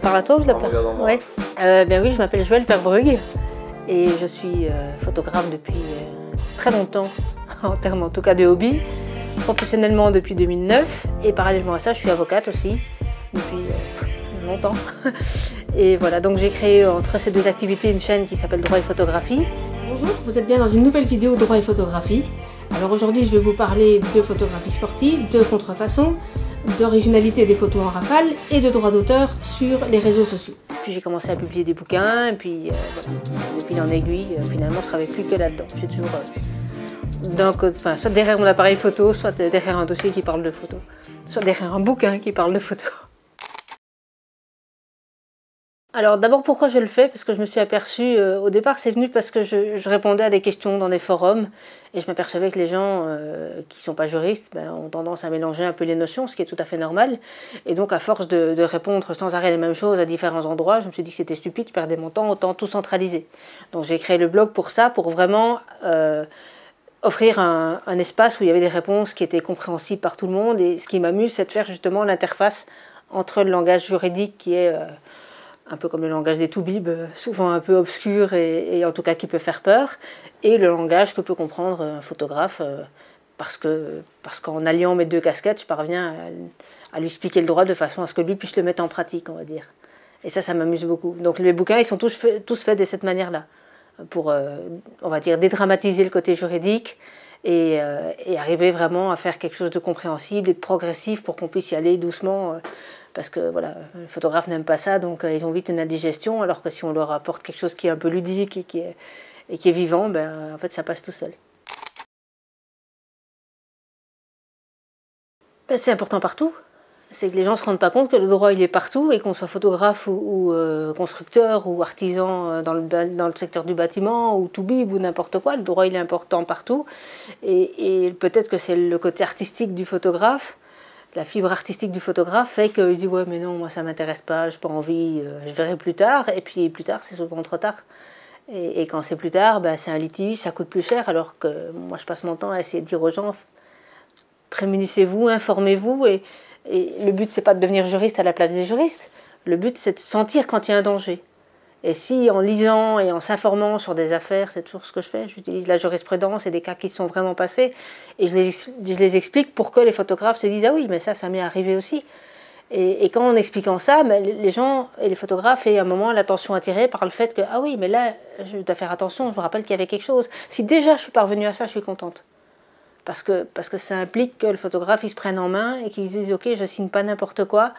parle à toi ou je la parle? Ouais. Bien oui, je m'appelle Joëlle Verbrugge et je suis photographe depuis très longtemps, en termes en tout cas de hobby, professionnellement depuis 2009 et parallèlement à ça, je suis avocate aussi depuis longtemps. Et voilà, donc j'ai créé entre ces deux activités une chaîne qui s'appelle Droit et Photographie. Bonjour, vous êtes bien dans une nouvelle vidéo Droit et Photographie. Alors aujourd'hui, je vais vous parler de photographie sportive, de contrefaçon, d'originalité des photos en rafale et de droit d'auteur sur les réseaux sociaux. Puis j'ai commencé à publier des bouquins et puis voilà, de fil en aiguille, finalement je ne travaille plus que là-dedans. J'ai toujours soit derrière mon appareil photo, soit derrière un dossier qui parle de photo, soit derrière un bouquin qui parle de photo. Alors d'abord pourquoi je le fais? Parce que je me suis aperçue, au départ c'est venu parce que je répondais à des questions dans des forums et je m'apercevais que les gens qui ne sont pas juristes ont tendance à mélanger un peu les notions, ce qui est tout à fait normal. Et donc à force de répondre sans arrêt les mêmes choses à différents endroits, je me suis dit que c'était stupide, je perdais mon temps, autant tout centraliser. Donc j'ai créé le blog pour ça, pour vraiment offrir un espace où il y avait des réponses qui étaient compréhensibles par tout le monde. Et ce qui m'amuse, c'est de faire justement l'interface entre le langage juridique qui est un peu comme le langage des toubibs, souvent un peu obscur et en tout cas qui peut faire peur, et le langage que peut comprendre un photographe, parce qu'en alliant mes deux casquettes, je parviens à lui expliquer le droit de façon à ce que lui puisse le mettre en pratique, on va dire. Et ça m'amuse beaucoup. Donc les bouquins, ils sont tous faits de cette manière-là, pour, on va dire, dédramatiser le côté juridique et arriver vraiment à faire quelque chose de compréhensible et de progressif pour qu'on puisse y aller doucement. Parce que voilà, les photographes n'aiment pas ça, donc ils ont vite une indigestion, alors que si on leur apporte quelque chose qui est un peu ludique et qui est vivant, en fait ça passe tout seul. C'est important partout. C'est que les gens ne se rendent pas compte que le droit il est partout et qu'on soit photographe ou constructeur ou artisan dans le secteur du bâtiment ou toubib ou n'importe quoi, le droit il est important partout. Et peut-être que c'est le côté artistique du photographe, la fibre artistique du photographe fait qu'il dit ouais mais non moi ça m'intéresse pas, j'ai pas envie, je verrai plus tard, et puis plus tard c'est souvent trop tard. Et quand c'est plus tard, c'est un litige, ça coûte plus cher, alors que moi je passe mon temps à essayer de dire aux gens prémunissez-vous, informez-vous, et le but c'est pas de devenir juriste à la place des juristes, le but c'est de sentir quand il y a un danger. Et si en lisant et en s'informant sur des affaires, c'est toujours ce que je fais, j'utilise la jurisprudence et des cas qui sont vraiment passés, et je les explique pour que les photographes se disent « Ah oui, mais ça m'est arrivé aussi ». Et quand en expliquant ça, les gens et les photographes aient à un moment l'attention attirée par le fait que « Ah oui, mais là, je dois faire attention, je me rappelle qu'il y avait quelque chose ». Si déjà je suis parvenue à ça, je suis contente. Parce que ça implique que le photographe il se prenne en main et qu'il se dise « Ok, je signe pas n'importe quoi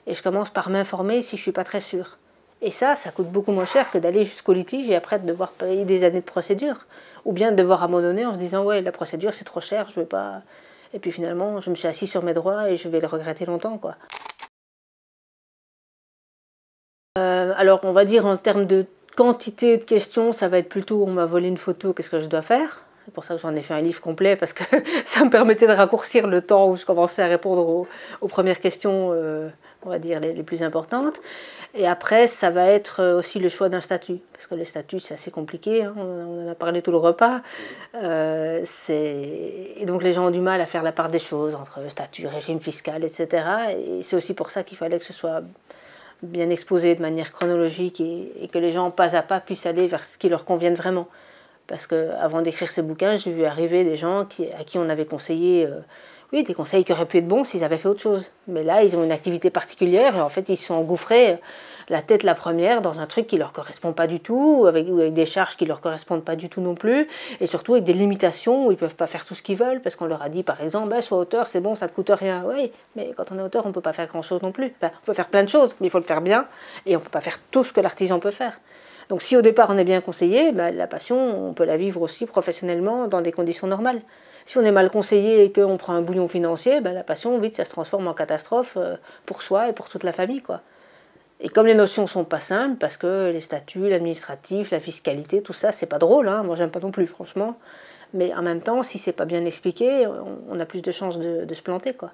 et je commence par m'informer si je suis pas très sûre ». Et ça coûte beaucoup moins cher que d'aller jusqu'au litige et après de devoir payer des années de procédure. Ou bien de devoir abandonner en se disant « Ouais, la procédure c'est trop cher, je veux pas… » Et puis finalement, je me suis assise sur mes droits et je vais le regretter longtemps, quoi. Alors, on va dire en termes de quantité de questions, ça va être plutôt « On m'a volé une photo, qu'est-ce que je dois faire ?» C'est pour ça que j'en ai fait un livre complet, parce que ça me permettait de raccourcir le temps où je commençais à répondre aux premières questions, on va dire, les plus importantes. Et après, ça va être aussi le choix d'un statut, parce que le statut, c'est assez compliqué, hein, on en a parlé tout le repas. Et donc les gens ont du mal à faire la part des choses entre statut, régime fiscal, etc. Et c'est aussi pour ça qu'il fallait que ce soit bien exposé de manière chronologique et que les gens, pas à pas, puissent aller vers ce qui leur convienne vraiment. Parce qu'avant d'écrire ces bouquins, j'ai vu arriver des gens à qui on avait conseillé, oui, des conseils qui auraient pu être bons s'ils avaient fait autre chose. Mais là, ils ont une activité particulière et en fait, ils se sont engouffrés la tête la première dans un truc qui ne leur correspond pas du tout, ou avec des charges qui ne leur correspondent pas du tout non plus, et surtout avec des limitations où ils ne peuvent pas faire tout ce qu'ils veulent, parce qu'on leur a dit, par exemple, sois auteur, c'est bon, ça ne te coûte rien. Oui, mais quand on est auteur, on ne peut pas faire grand-chose non plus. Enfin, on peut faire plein de choses, mais il faut le faire bien, et on ne peut pas faire tout ce que l'artisan peut faire. Donc si au départ on est bien conseillé, la passion, on peut la vivre aussi professionnellement dans des conditions normales. Si on est mal conseillé et qu'on prend un bouillon financier, la passion, vite, ça se transforme en catastrophe pour soi et pour toute la famille, quoi. Et comme les notions sont pas simples, parce que les statuts, l'administratif, la fiscalité, tout ça, c'est pas drôle, hein, moi j'aime pas non plus, franchement. Mais en même temps, si c'est pas bien expliqué, on a plus de chances de se planter, quoi.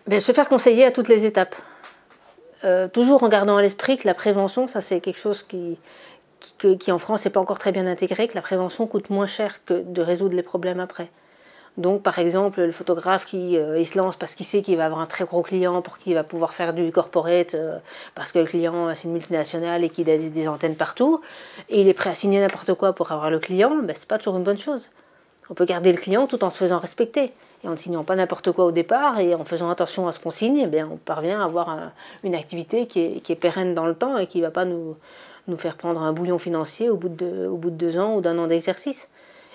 Se faire conseiller à toutes les étapes. Toujours en gardant à l'esprit que la prévention, ça c'est quelque chose qui en France n'est pas encore très bien intégré, que la prévention coûte moins cher que de résoudre les problèmes après. Donc par exemple, le photographe qui il se lance parce qu'il sait qu'il va avoir un très gros client pour qu'il va pouvoir faire du corporate, parce que le client c'est une multinationale et qu'il a des antennes partout, et il est prêt à signer n'importe quoi pour avoir le client, ben, c'est pas toujours une bonne chose. On peut garder le client tout en se faisant respecter, et en ne signant pas n'importe quoi au départ, et en faisant attention à ce qu'on signe, eh bien, on parvient à avoir une activité qui est pérenne dans le temps et qui ne va pas nous faire prendre un bouillon financier au bout de 2 ans ou d'un an d'exercice.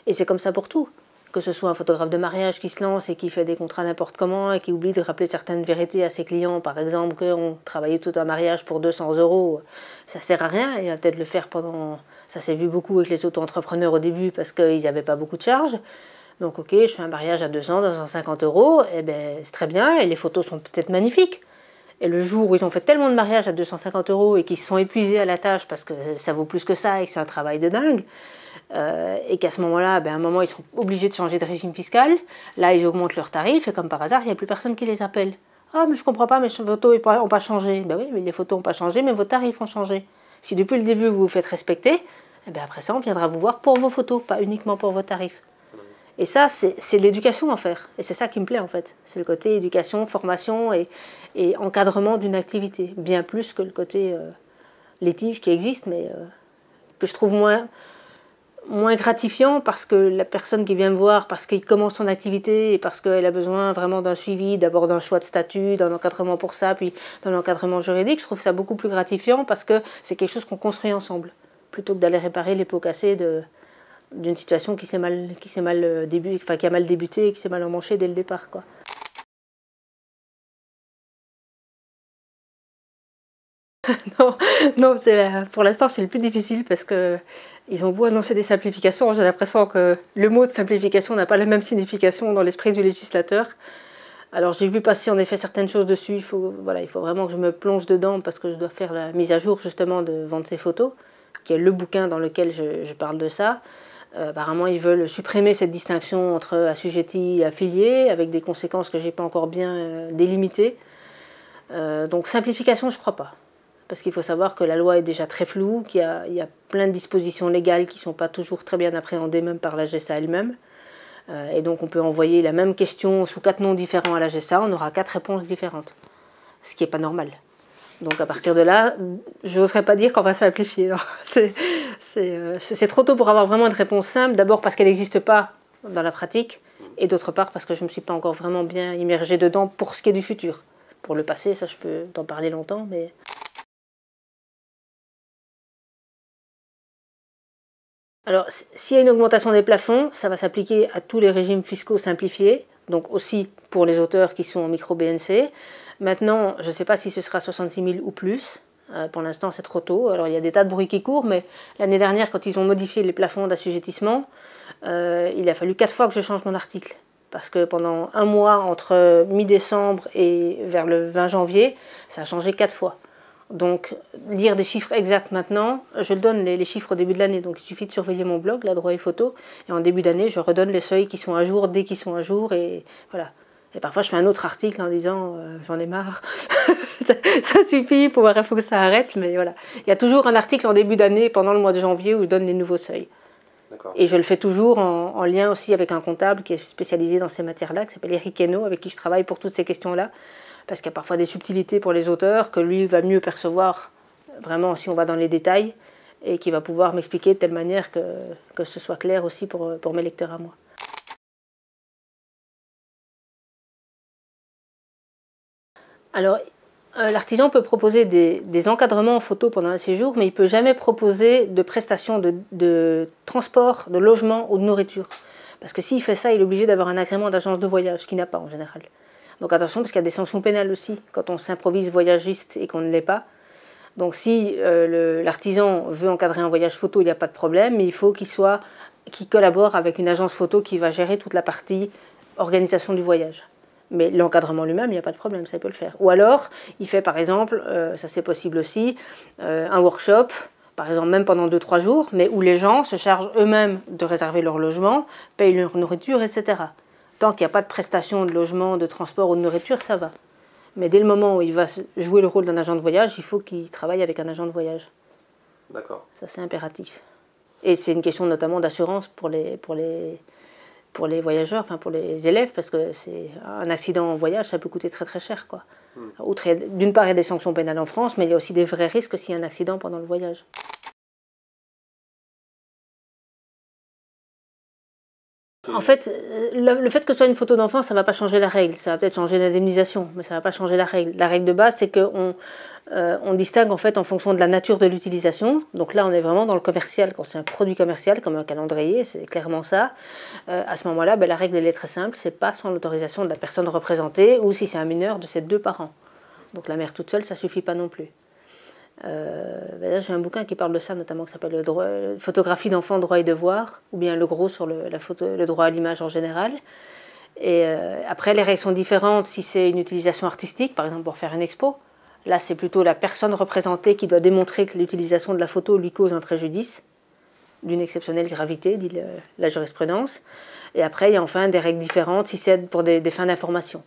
Et c'est comme ça pour tout. Que ce soit un photographe de mariage qui se lance et qui fait des contrats n'importe comment et qui oublie de rappeler certaines vérités à ses clients, par exemple qu'on travaillait tout un mariage pour 200 euros, ça sert à rien, et il va peut-être le faire pendant... Ça s'est vu beaucoup avec les auto-entrepreneurs au début parce qu'ils n'avaient pas beaucoup de charges. Donc ok, je fais un mariage à 200, 250 euros, et ben c'est très bien, et les photos sont peut-être magnifiques. Et le jour où ils ont fait tellement de mariages à 250 euros et qu'ils se sont épuisés à la tâche parce que ça vaut plus que ça et que c'est un travail de dingue, et qu'à ce moment-là, ben, à un moment, ils sont obligés de changer de régime fiscal. Là, ils augmentent leurs tarifs et comme par hasard, il n'y a plus personne qui les appelle. Ah, mais je ne comprends pas, mes photos n'ont pas changé. Ben oui, mais les photos n'ont pas changé, mais vos tarifs ont changé. Si depuis le début, vous vous faites respecter, eh ben après ça, on viendra vous voir pour vos photos, pas uniquement pour vos tarifs. Et ça, c'est de l'éducation à faire. Et c'est ça qui me plaît, en fait. C'est le côté éducation, formation et encadrement d'une activité. Bien plus que le côté litige qui existe, mais que je trouve moins gratifiant parce que la personne qui vient me voir, parce qu'il commence son activité et parce qu'elle a besoin vraiment d'un suivi, d'abord d'un choix de statut, d'un encadrement pour ça, puis d'un encadrement juridique, je trouve ça beaucoup plus gratifiant parce que c'est quelque chose qu'on construit ensemble, plutôt que d'aller réparer les pots cassés d'une situation qui a mal débuté et qui s'est mal emmanchée dès le départ, quoi. Non, non, pour l'instant c'est le plus difficile parce que ils ont beau annoncer des simplifications, j'ai l'impression que le mot de simplification n'a pas la même signification dans l'esprit du législateur. Alors j'ai vu passer en effet certaines choses dessus, il faut vraiment que je me plonge dedans parce que je dois faire la mise à jour justement de Vendre ses photos, qui est le bouquin dans lequel je parle de ça. Apparemment ils veulent supprimer cette distinction entre assujetti et affilié avec des conséquences que j'ai pas encore bien délimitées. Donc simplification je crois pas. Parce qu'il faut savoir que la loi est déjà très floue, qu'il y a plein de dispositions légales qui ne sont pas toujours très bien appréhendées, même par la GESA elle-même. Et donc on peut envoyer la même question sous 4 noms différents à la GESA, on aura 4 réponses différentes. Ce qui n'est pas normal. Donc à partir de là, je n'oserais pas dire qu'on va simplifier. C'est trop tôt pour avoir vraiment une réponse simple. D'abord parce qu'elle n'existe pas dans la pratique, et d'autre part parce que je ne me suis pas encore vraiment bien immergée dedans pour ce qui est du futur. Pour le passé, ça je peux t'en parler longtemps, mais... Alors, s'il y a une augmentation des plafonds, ça va s'appliquer à tous les régimes fiscaux simplifiés, donc aussi pour les auteurs qui sont en micro-BNC. Maintenant, je ne sais pas si ce sera 66 000 ou plus. Pour l'instant, c'est trop tôt. Alors, il y a des tas de bruits qui courent, mais l'année dernière, quand ils ont modifié les plafonds d'assujettissement, il a fallu 4 fois que je change mon article. Parce que pendant un mois, entre mi-décembre et vers le 20 janvier, ça a changé 4 fois. Donc, lire des chiffres exacts maintenant, je donne les chiffres au début de l'année. Donc, il suffit de surveiller mon blog, là, droit et photo. Et en début d'année, je redonne les seuils qui sont à jour dès qu'ils sont à jour. Et voilà. Et parfois, je fais un autre article en disant j'en ai marre, ça suffit, il faut que ça arrête. Mais voilà. Il y a toujours un article en début d'année, pendant le mois de janvier, où je donne les nouveaux seuils. Et je le fais toujours en lien aussi avec un comptable qui est spécialisé dans ces matières-là, qui s'appelle Eric Hainaut, avec qui je travaille pour toutes ces questions-là. Parce qu'il y a parfois des subtilités pour les auteurs que lui va mieux percevoir vraiment si on va dans les détails et qui va pouvoir m'expliquer de telle manière que ce soit clair aussi pour mes lecteurs à moi. Alors, l'artisan peut proposer des encadrements en photo pendant un séjour, mais il ne peut jamais proposer de prestations de transport, de logement ou de nourriture. Parce que s'il fait ça, il est obligé d'avoir un agrément d'agence de voyage, ce qu'il n'a pas en général. Donc attention, parce qu'il y a des sanctions pénales aussi, quand on s'improvise voyagiste et qu'on ne l'est pas. Donc si l'artisan veut encadrer un voyage photo, il n'y a pas de problème, mais il faut qu'il collabore avec une agence photo qui va gérer toute la partie organisation du voyage. Mais l'encadrement lui-même, il n'y a pas de problème, ça il peut le faire. Ou alors, il fait par exemple, ça c'est possible aussi, un workshop, par exemple même pendant 2-3 jours, mais où les gens se chargent eux-mêmes de réserver leur logement, payent leur nourriture, etc. Tant qu'il n'y a pas de prestation de logement, de transport ou de nourriture, ça va. Mais dès le moment où il va jouer le rôle d'un agent de voyage, il faut qu'il travaille avec un agent de voyage. D'accord. Ça, c'est impératif. Et c'est une question notamment d'assurance pour les pour les voyageurs, enfin pour les élèves, parce que c'est un accident en voyage, ça peut coûter très très cher, quoi. D'une part, il y a des sanctions pénales en France, mais il y a aussi des vrais risques s'il y a un accident pendant le voyage. En fait, le fait que ce soit une photo d'enfant, ça ne va pas changer la règle. Ça va peut-être changer l'indemnisation, mais ça ne va pas changer la règle. La règle de base, c'est qu'on on distingue en fait en fonction de la nature de l'utilisation. Donc là, on est vraiment dans le commercial. Quand c'est un produit commercial, comme un calendrier, c'est clairement ça. À ce moment-là, la règle elle est très simple. C'est pas sans l'autorisation de la personne représentée ou si c'est un mineur de ses 2 parents. Donc la mère toute seule, ça suffit pas non plus. Là, j'ai un bouquin qui parle de ça, notamment qui s'appelle Photographie d'enfants, droits et devoirs, ou bien le gros sur le droit à l'image en général. Et après, les règles sont différentes si c'est une utilisation artistique, par exemple pour faire une expo. Là, c'est plutôt la personne représentée qui doit démontrer que l'utilisation de la photo lui cause un préjudice d'une exceptionnelle gravité, dit la jurisprudence. Et après, il y a enfin des règles différentes si c'est pour des fins d'information.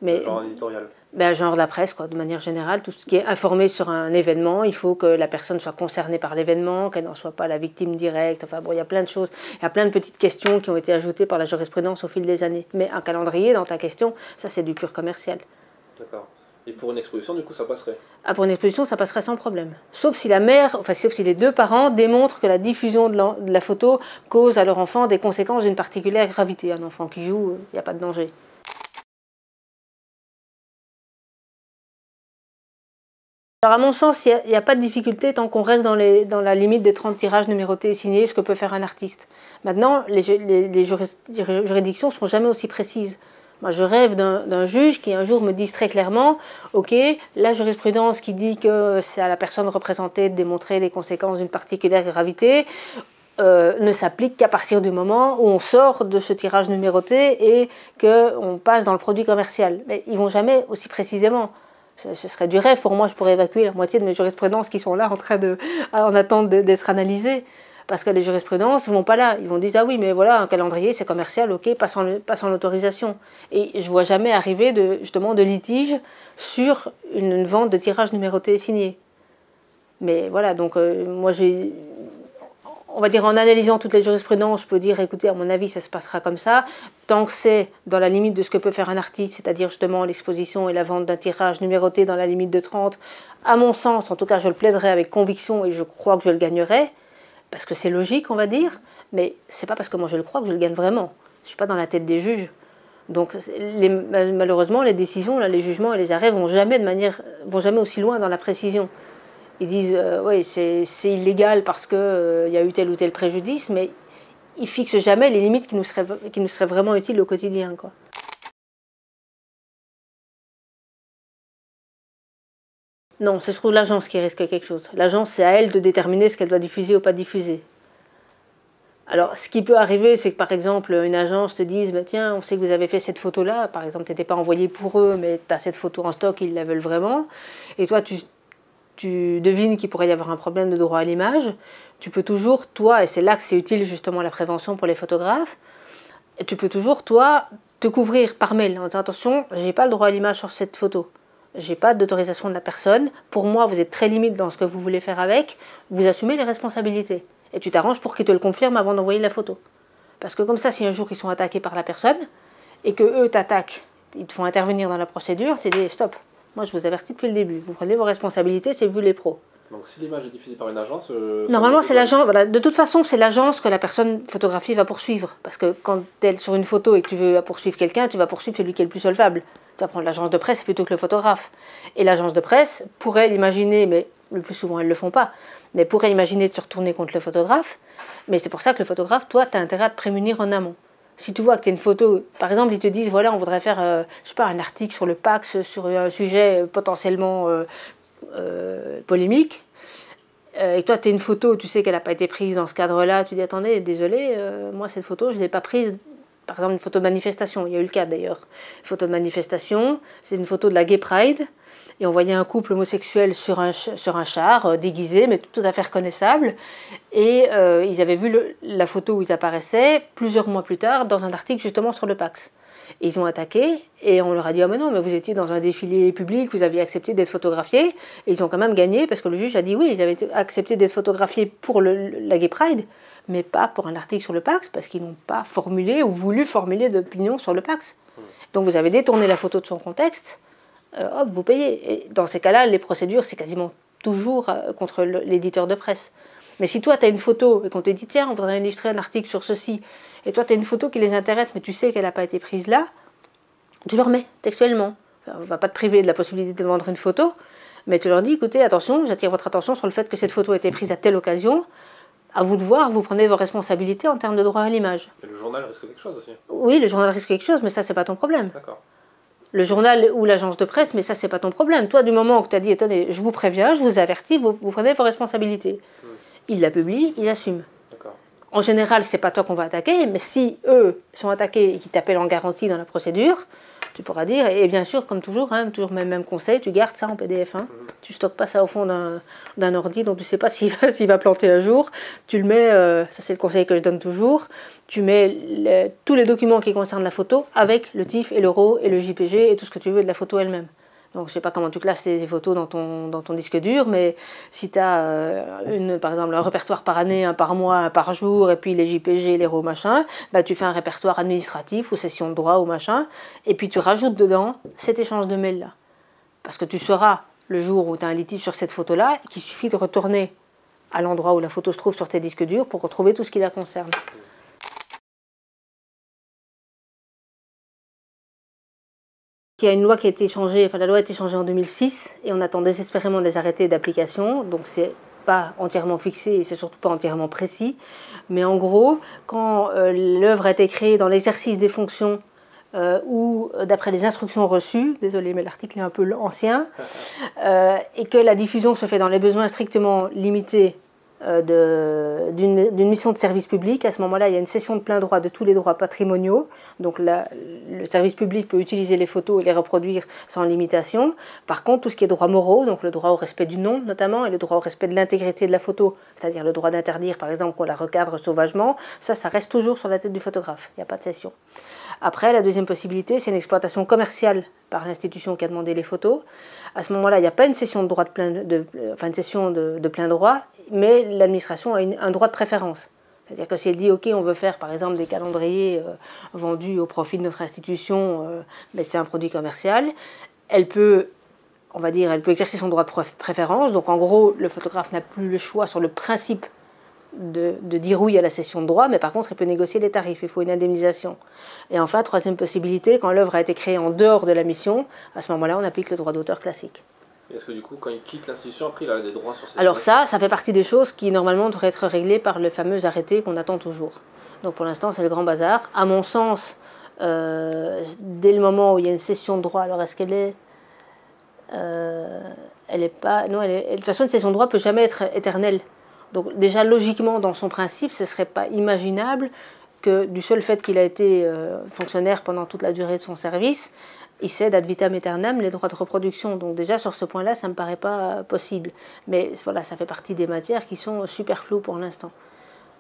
Mais, genre éditorial. Genre la presse, quoi, de manière générale, tout ce qui est informé sur un événement, il faut que la personne soit concernée par l'événement, qu'elle n'en soit pas la victime directe. Enfin bon, il y a plein de choses, il y a plein de petites questions qui ont été ajoutées par la jurisprudence au fil des années. Mais un calendrier, dans ta question, ça c'est du pur commercial. D'accord. Et pour une exposition, du coup, ça passerait? Ah, pour une exposition, ça passerait sans problème. Sauf si la mère, enfin sauf si les 2 parents démontrent que la diffusion de la photo cause à leur enfant des conséquences d'une particulière gravité. Un enfant qui joue, il n'y a pas de danger. Alors à mon sens, il n'y a pas de difficulté tant qu'on reste dans la limite des 30 tirages numérotés et signés, ce que peut faire un artiste. Maintenant, les juridictions ne seront jamais aussi précises. Moi, je rêve d'un juge qui un jour me dise très clairement « Ok, la jurisprudence qui dit que c'est à la personne représentée de démontrer les conséquences d'une particulière gravité ne s'applique qu'à partir du moment où on sort de ce tirage numéroté et qu'on passe dans le produit commercial. » Mais ils ne vont jamais aussi précisément. Ce serait du rêve pour moi, je pourrais évacuer la moitié de mes jurisprudences qui sont là en attente d'être analysées. Parce que les jurisprudences ne vont pas là. Ils vont dire « Ah oui, mais voilà, un calendrier, c'est commercial, ok, pas sans l'autorisation. » Et je ne vois jamais arriver justement de litige sur une vente de tirage numéroté et signé. Mais voilà, donc moi on va dire en analysant toutes les jurisprudences, je peux dire, écoutez, à mon avis, ça se passera comme ça, tant que c'est dans la limite de ce que peut faire un artiste, c'est-à-dire justement l'exposition et la vente d'un tirage numéroté dans la limite de 30, à mon sens, en tout cas, je le plaiderai avec conviction et je crois que je le gagnerai, parce que c'est logique, on va dire, mais c'est pas parce que moi je le crois que je le gagne vraiment. Je suis pas dans la tête des juges. Donc malheureusement, les décisions, là, les jugements et les arrêts vont jamais aussi loin dans la précision. Ils disent oui, c'est illégal parce qu'il y a eu tel ou tel préjudice, mais ils ne fixent jamais les limites qui nous seraient vraiment utiles au quotidien, quoi. Non, c'est surtout l'agence qui risque quelque chose. L'agence, c'est à elle de déterminer ce qu'elle doit diffuser ou pas diffuser. Alors, ce qui peut arriver, c'est que par exemple, une agence te dise bah, tiens, on sait que vous avez fait cette photo-là, par exemple, tu n'étais pas envoyé pour eux, mais tu as cette photo en stock, ils la veulent vraiment, et toi, tu devines qu'il pourrait y avoir un problème de droit à l'image, tu peux toujours, toi, et c'est là que c'est utile justement la prévention pour les photographes, tu peux toujours, toi, te couvrir par mail en disant attention, j'ai pas le droit à l'image sur cette photo, j'ai pas d'autorisation de la personne, pour moi vous êtes très limite dans ce que vous voulez faire avec, vous assumez les responsabilités. Et tu t'arranges pour qu'ils te le confirment avant d'envoyer la photo. Parce que comme ça, si un jour ils sont attaqués par la personne, et que eux t'attaquent, ils te font intervenir dans la procédure, tu dis stop. Moi, je vous avertis depuis le début. Vous prenez vos responsabilités, c'est vous les pros. Donc, si l'image est diffusée par une agence... Normalement, c'est l'agence. Voilà, de toute façon, c'est l'agence que la personne photographiée va poursuivre. Parce que quand tu es sur une photo et que tu veux poursuivre quelqu'un, tu vas poursuivre celui qui est le plus solvable. Tu vas prendre l'agence de presse plutôt que le photographe. Et l'agence de presse pourrait l'imaginer, mais le plus souvent, elles ne le font pas, mais pourrait imaginer de se retourner contre le photographe. Mais c'est pour ça que le photographe, toi, tu as intérêt à te prémunir en amont. Si tu vois que tu as une photo, par exemple, ils te disent, voilà, on voudrait faire, je sais pas, un article sur le Pacs, sur un sujet potentiellement polémique, et toi, tu as une photo, tu sais qu'elle n'a pas été prise dans ce cadre-là, tu dis, attendez, désolé, moi, cette photo, je ne l'ai pas prise, par exemple, une photo de manifestation, il y a eu le cas d'ailleurs, photo de manifestation, c'est une photo de la Gay Pride, et on voyait un couple homosexuel sur un char, déguisé, mais tout à fait reconnaissable. Et ils avaient vu la photo où ils apparaissaient plusieurs mois plus tard dans un article justement sur le Pacs. Et ils ont attaqué et on leur a dit « Ah mais non, mais vous étiez dans un défilé public, vous aviez accepté d'être photographié. » Et ils ont quand même gagné parce que le juge a dit « Oui, ils avaient accepté d'être photographiés pour la Gay Pride, mais pas pour un article sur le Pacs, parce qu'ils n'ont pas formulé ou voulu formuler d'opinion sur le Pacs. Donc vous avez détourné la photo de son contexte, hop, vous payez. Et dans ces cas-là, les procédures, c'est quasiment toujours contre l'éditeur de presse. Mais si toi, tu as une photo et qu'on te dit, tiens, on voudrait illustrer un article sur ceci, et toi, tu as une photo qui les intéresse, mais tu sais qu'elle n'a pas été prise là, tu le remets textuellement. On ne va pas te priver de la possibilité de vendre une photo, mais tu leur dis, écoutez, attention, j'attire votre attention sur le fait que cette photo a été prise à telle occasion. À vous de voir, vous prenez vos responsabilités en termes de droit à l'image. Et le journal risque quelque chose aussi. Oui, le journal risque quelque chose, mais ça, c'est pas ton problème. D'accord. Le journal ou l'agence de presse, mais ça, c'est pas ton problème. Toi, du moment où tu as dit, attendez, je vous préviens, je vous avertis, vous prenez vos responsabilités. Ils la publient, ils assument. D'accord. En général, c'est pas toi qu'on va attaquer, mais si eux sont attaqués et qu'ils t'appellent en garantie dans la procédure, tu pourras dire, et bien sûr, comme toujours, toujours même conseil, tu gardes ça en PDF. Tu stockes pas ça au fond d'un ordi dont tu ne sais pas s'il va planter un jour. Tu le mets, ça c'est le conseil que je donne toujours, tu mets tous les documents qui concernent la photo avec le TIFF et le RAW et le JPG et tout ce que tu veux de la photo elle-même. Donc je ne sais pas comment tu classes ces photos dans ton disque dur, mais si tu as par exemple un répertoire par année, un par mois, un par jour, et puis les JPG, les RAW, machin, bah, tu fais un répertoire administratif ou session de droit ou machin, et puis tu rajoutes dedans cet échange de mails-là. Parce que tu sauras, le jour où tu as un litige sur cette photo-là, qu'il suffit de retourner à l'endroit où la photo se trouve sur tes disques durs pour retrouver tout ce qui la concerne. Il y a une loi qui a été changée, la loi a été changée en 2006 et on attend désespérément des arrêtés d'application, donc c'est pas entièrement fixé et c'est surtout pas entièrement précis. Mais en gros, quand l'œuvre a été créée dans l'exercice des fonctions ou d'après les instructions reçues, désolé mais l'article est un peu ancien, et que la diffusion se fait dans les besoins strictement limités d'une mission de service public, à ce moment-là, il y a une cession de plein droit de tous les droits patrimoniaux. Donc le service public peut utiliser les photos et les reproduire sans limitation. Par contre, tout ce qui est droits moraux, donc le droit au respect du nom notamment, et le droit au respect de l'intégrité de la photo, c'est-à-dire le droit d'interdire par exemple qu'on la recadre sauvagement, ça reste toujours sur la tête du photographe, il n'y a pas de cession. Après, la deuxième possibilité, c'est une exploitation commerciale par l'institution qui a demandé les photos. À ce moment-là, il n'y a pas une cession de plein droit, mais l'administration a un droit de préférence. C'est-à-dire que si elle dit, OK, on veut faire par exemple des calendriers vendus au profit de notre institution, mais c'est un produit commercial, elle peut exercer son droit de préférence. Donc en gros, le photographe n'a plus le choix sur le principe de dire oui à la cession de droit, mais par contre, il peut négocier les tarifs, il faut une indemnisation. Et enfin, troisième possibilité, quand l'œuvre a été créée en dehors de la mission, à ce moment-là, on applique le droit d'auteur classique. Est-ce que du coup, quand il quitte l'institution, après, il a des droits sur ces Alors ça fait partie des choses qui, normalement, devraient être réglées par le fameux arrêté qu'on attend toujours. Donc pour l'instant, c'est le grand bazar. À mon sens, dès le moment où il y a une cession de droit, alors est-ce qu'elle est... elle est pas... Non, de toute façon, une cession de droit ne peut jamais être éternelle. Donc déjà, logiquement, dans son principe, ce ne serait pas imaginable que du seul fait qu'il a été fonctionnaire pendant toute la durée de son service, il cède ad vitam aeternam les droits de reproduction. Donc déjà, sur ce point-là, ça ne me paraît pas possible. Mais voilà, ça fait partie des matières qui sont super floues pour l'instant.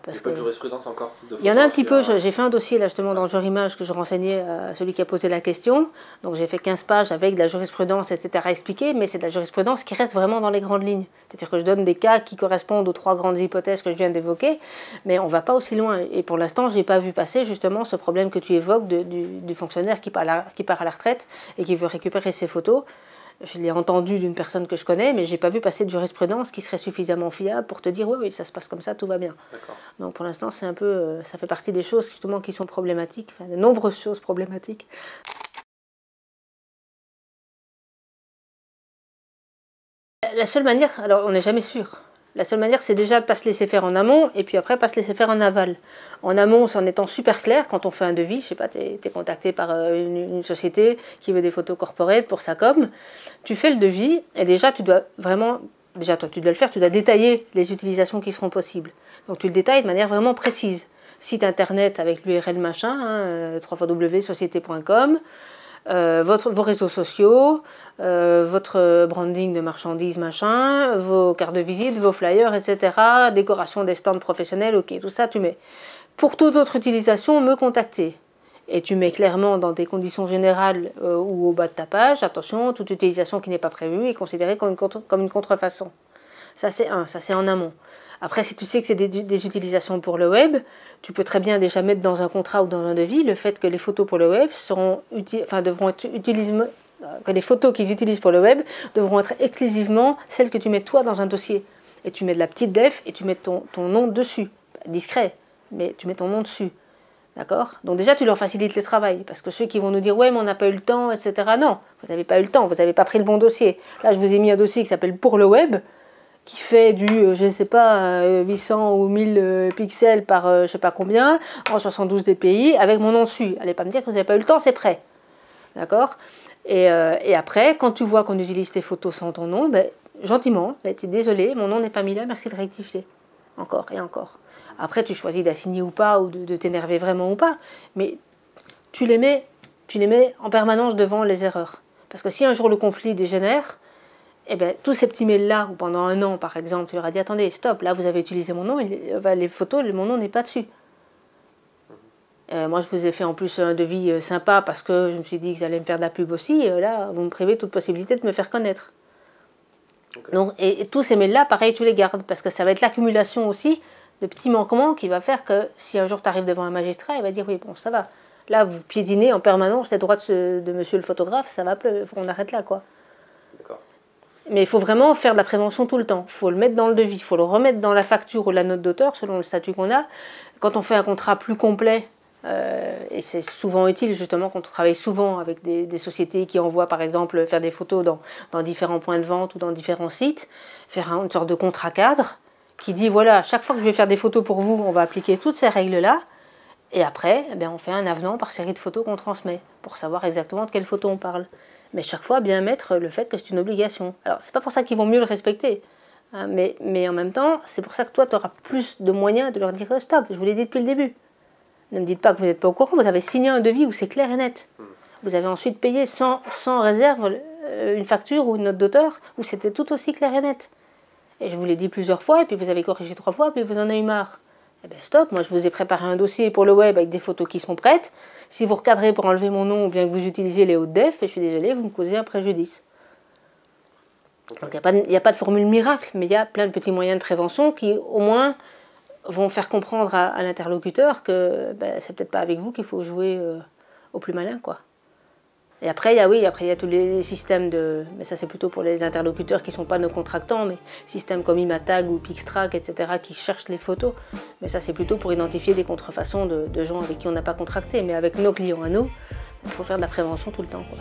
Il n'y a pas de jurisprudence encore Il y en a un petit peu, j'ai fait un dossier là justement dans le Genre Image que je renseignais à celui qui a posé la question. Donc j'ai fait 15 pages avec de la jurisprudence, etc. à expliquer, mais c'est de la jurisprudence qui reste vraiment dans les grandes lignes. C'est-à-dire que je donne des cas qui correspondent aux trois grandes hypothèses que je viens d'évoquer, mais on ne va pas aussi loin. Et pour l'instant, je n'ai pas vu passer justement ce problème que tu évoques du fonctionnaire qui part à la retraite et qui veut récupérer ses photos. Je l'ai entendu d'une personne que je connais, mais je n'ai pas vu passer de jurisprudence qui serait suffisamment fiable pour te dire oui, ça se passe comme ça, tout va bien. Donc pour l'instant, c'est un peu, ça fait partie des choses justement qui sont problématiques, enfin, de nombreuses choses problématiques. La seule manière, alors on n'est jamais sûr. La seule manière, c'est déjà de ne pas se laisser faire en amont et puis après, pas se laisser faire en aval. En amont, c'est en étant super clair quand on fait un devis. Je sais pas, tu es contacté par une société qui veut des photos corporate pour sa com. Tu fais le devis et déjà, tu dois vraiment, déjà toi, tu dois le faire, tu dois détailler les utilisations qui seront possibles. Donc tu le détailles de manière vraiment précise. Site internet avec l'URL machin, www.société.com. Vos réseaux sociaux, votre branding de marchandises, machin, vos cartes de visite, vos flyers, etc., décoration des stands professionnels, ok, tout ça tu mets. Pour toute autre utilisation, me contacter. Et tu mets clairement dans des conditions générales ou au bas de ta page, attention, toute utilisation qui n'est pas prévue est considérée comme une contrefaçon. Ça c'est en amont. Après, si tu sais que c'est des utilisations pour le web, tu peux très bien déjà mettre dans un contrat ou dans un devis le fait que les photos pour le web devront être que les photos qu'ils utilisent pour le web devront être exclusivement celles que tu mets toi dans un dossier. Et tu mets de la petite def et tu mets ton nom dessus. Discret, mais tu mets ton nom dessus. D'accord? Donc déjà, tu leur facilites le travail. Parce que ceux qui vont nous dire « ouais, mais on n'a pas eu le temps, etc. » Non, vous n'avez pas eu le temps, vous n'avez pas pris le bon dossier. Là, je vous ai mis un dossier qui s'appelle « Pour le web », qui fait du, je ne sais pas, 800 ou 1000 pixels par je ne sais pas combien, en 72 dpi, avec mon nom dessus. Allez pas me dire que vous n'avez pas eu le temps, c'est prêt. D'accord? Et après, quand tu vois qu'on utilise tes photos sans ton nom, ben, gentiment, ben, tu es désolé, mon nom n'est pas mis là, merci de rectifier. Encore et encore. Après, tu choisis d'assigner ou pas, ou de t'énerver vraiment ou pas, mais tu les mets en permanence devant les erreurs. Parce que si un jour le conflit dégénère, eh bien, tous ces petits mails-là, ou pendant un an par exemple, tu leur as dit attendez, stop, là vous avez utilisé mon nom, les photos, mon nom n'est pas dessus. Moi je vous ai fait en plus un devis sympa parce que je me suis dit que j'allais me faire de la pub aussi, là vous me privez toute possibilité de me faire connaître. Okay. Donc, et tous ces mails-là, pareil, tu les gardes, parce que ça va être l'accumulation aussi de petits manquements qui va faire que si un jour tu arrives devant un magistrat, il va dire oui, bon, ça va. Là, vous piétinez en permanence les droits de monsieur le photographe, ça va, on arrête là, quoi. D'accord. Mais il faut vraiment faire de la prévention tout le temps. Il faut le mettre dans le devis, il faut le remettre dans la facture ou la note d'auteur, selon le statut qu'on a. Quand on fait un contrat plus complet, et c'est souvent utile justement quand on travaille souvent avec des sociétés qui envoient par exemple faire des photos dans différents points de vente ou dans différents sites, faire une sorte de contrat cadre qui dit voilà, chaque fois que je vais faire des photos pour vous, on va appliquer toutes ces règles-là, et après, eh bien, on fait un avenant par série de photos qu'on transmet pour savoir exactement de quelle photo on parle. Mais chaque fois, bien mettre le fait que c'est une obligation. Alors, c'est pas pour ça qu'ils vont mieux le respecter, hein, mais en même temps, c'est pour ça que toi, tu auras plus de moyens de leur dire stop, je vous l'ai dit depuis le début. Ne me dites pas que vous n'êtes pas au courant, vous avez signé un devis où c'est clair et net. Vous avez ensuite payé sans réserve une facture ou une note d'auteur où c'était tout aussi clair et net. Et je vous l'ai dit plusieurs fois, et puis vous avez corrigé 3 fois, puis vous en avez eu marre. Eh bien stop, moi je vous ai préparé un dossier pour le web avec des photos qui sont prêtes. Si vous recadrez pour enlever mon nom ou bien que vous utilisez les hautes def, et je suis désolée, vous me causez un préjudice. Okay. Donc il n'y a pas de formule miracle, mais il y a plein de petits moyens de prévention qui au moins vont faire comprendre à l'interlocuteur que ben, c'est peut-être pas avec vous qu'il faut jouer au plus malin, quoi. Et après, il y a tous les systèmes mais ça c'est plutôt pour les interlocuteurs qui ne sont pas nos contractants, mais systèmes comme Imatag ou Pixtrack, etc., qui cherchent les photos. Mais ça c'est plutôt pour identifier des contrefaçons de gens avec qui on n'a pas contracté. Mais avec nos clients à nous, il faut faire de la prévention tout le temps, quoi.